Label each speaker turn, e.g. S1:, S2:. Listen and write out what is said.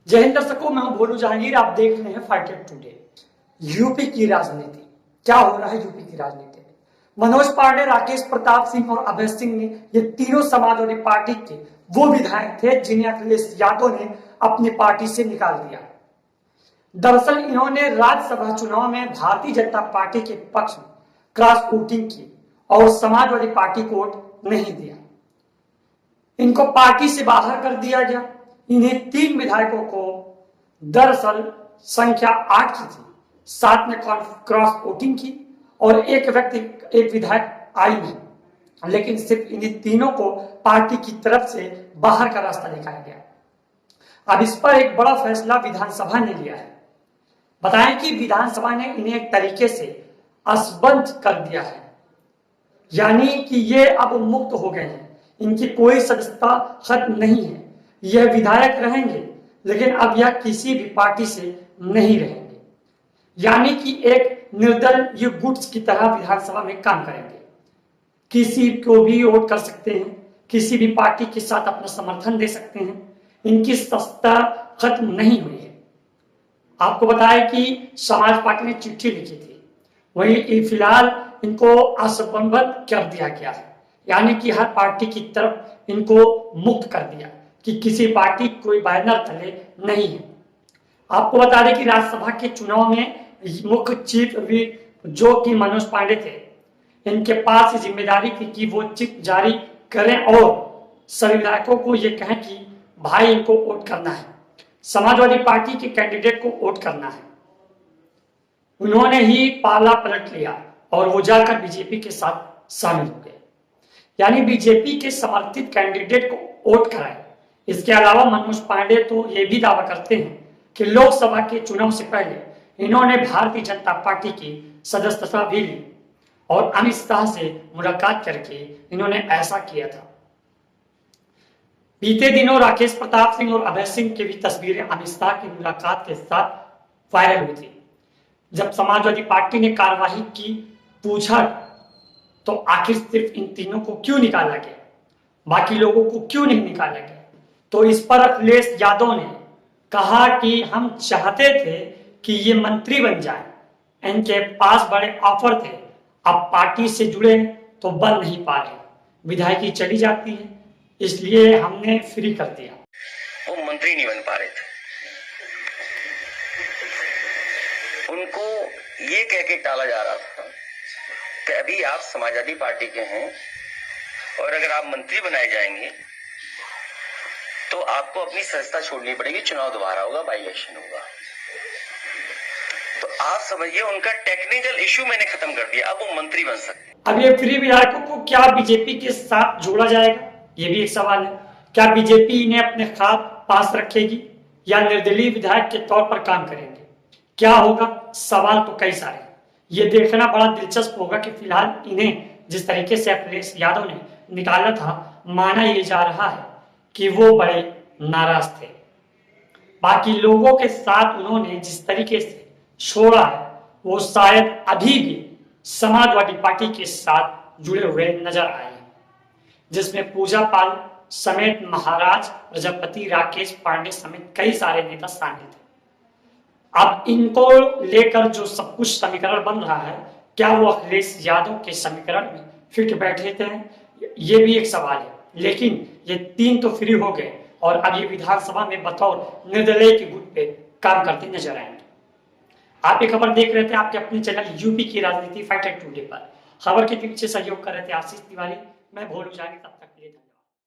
S1: जय हिंद दर्शकों, मैं हूं भोलू जहांगीर। आप देख रहे हैं फाइटेड टुडे। यूपी की राजनीति, क्या हो रहा है यूपी की राजनीति में? मनोज पांडे, राकेश प्रताप सिंह और अभय सिंह ने, ये तीनों समाजवादी पार्टी के वो विधायक थे जिन्हें अखिलेश यादव ने अपनी पार्टी से निकाल दिया। दरअसल इन्होंने राज्यसभा चुनाव में भारतीय जनता पार्टी के पक्ष में क्रॉस वोटिंग की और समाजवादी पार्टी को वोट नहीं दिया। इनको पार्टी से बाहर कर दिया गया। इन्हें तीन विधायकों को दरअसल संख्या 8 की थी, 7 ने क्रॉस वोटिंग की और एक विधायक आई नहीं, लेकिन सिर्फ इन्हीं तीनों को पार्टी की तरफ से बाहर का रास्ता दिखाया गया। अब इस पर एक बड़ा फैसला विधानसभा ने लिया है। बताएं कि विधानसभा ने इन्हें एक तरीके से असबंद कर दिया है, यानी कि ये अब मुक्त हो गए हैं। इनकी कोई सदस्यता खत्म नहीं है। यह विधायक रहेंगे, लेकिन अब यह किसी भी पार्टी से नहीं रहेंगे, यानी कि एक निर्दल ये गुट्स की तरह विधानसभा में काम करेंगे। किसी को भी वोट कर सकते हैं, किसी भी पार्टी के साथ अपना समर्थन दे सकते हैं। इनकी सत्ता खत्म नहीं हुई है। आपको बताया कि समाज पार्टी ने चिट्ठी लिखी थी, वही फिलहाल इनको असंबद्ध कर दिया गया है, यानी कि हर पार्टी की तरफ इनको मुक्त कर दिया कि किसी पार्टी कोई बैनर तले नहीं है। आपको बता दें कि राज्यसभा के चुनाव में मुख्य चीफ जो कि मनोज पांडे थे, इनके पास जिम्मेदारी थी कि वो चिट जारी करें और सभी विधायकों को ये कहें कि भाई इनको वोट करना है, समाजवादी पार्टी के कैंडिडेट को वोट करना है। उन्होंने ही पाला पलट लिया और वो जाकर बीजेपी के साथ शामिल हो गए, यानी बीजेपी के समर्थित कैंडिडेट को वोट कराए। इसके अलावा मनोज पांडे तो ये भी दावा करते हैं कि लोकसभा के चुनाव से पहले इन्होंने भारतीय जनता पार्टी की सदस्यता भी ली और अमित शाह से मुलाकात करके इन्होंने ऐसा किया था। बीते दिनों राकेश प्रताप सिंह और अभय सिंह की भी तस्वीरें अमित शाह की मुलाकात के साथ वायरल हुई थी। जब समाजवादी पार्टी ने कार्यवाही की, पूछा तो आखिर सिर्फ इन तीनों को क्यों निकाला गया, बाकी लोगों को क्यों नहीं निकाला गया? तो इस पर अखिलेश यादव ने कहा कि हम चाहते थे कि ये मंत्री बन जाए, इनके पास बड़े ऑफर थे, अब पार्टी से जुड़े तो बन नहीं पा रहे, विधायकी चली जाती है, इसलिए हमने फ्री कर दिया।
S2: वो मंत्री नहीं बन पा रहे थे। उनको ये कह के टाला जा रहा था कि अभी आप समाजवादी पार्टी के हैं और अगर आप मंत्री बनाए जाएंगे तो आपको अपनी सदस्यता छोड़नी पड़ेगी, चुनाव दोबारा होगा, बाई इलेक्शन होगा। तो आप समझिए उनका टेक्निकल इश्यू मैंने खत्म कर दिया, अब वो मंत्री बन सकते।
S1: अब ये फ्री विधायकों को क्या बीजेपी के साथ जोड़ा जाएगा, ये भी एक सवाल है। क्या बीजेपी इन्हें अपने पास रखेगी या निर्दलीय विधायक के तौर पर काम करेंगे? क्या होगा? सवाल तो कई सारे। ये देखना बड़ा दिलचस्प होगा कि फिलहाल इन्हें जिस तरीके से अखिलेश यादव ने निकाला था, माना ये जा रहा है कि वो बड़े नाराज थे। बाकी लोगों के साथ उन्होंने जिस तरीके से छोड़ा है, वो शायद अभी भी समाजवादी पार्टी के साथ जुड़े हुए नजर आए हैं, जिसमें पूजा पाल समेत महाराज प्रजापति, राकेश पांडे समेत कई सारे नेता शामिल थे। अब इनको लेकर जो सब कुछ समीकरण बन रहा है, क्या वो अखिलेश यादव के समीकरण में फिट बैठे थे, ये भी एक सवाल है। लेकिन ये तीन तो फ्री हो गए और अब ये विधानसभा में बतौर निर्दलीय के गुट पे काम करते नजर आएंगे। आप ये खबर देख रहे थे आपके अपने चैनल यूपी की राजनीति फाइटेड टुडे पर। खबर के पीछे सहयोग कर रहे थे आशीष तिवारी, मैं भोलू जहांगीर।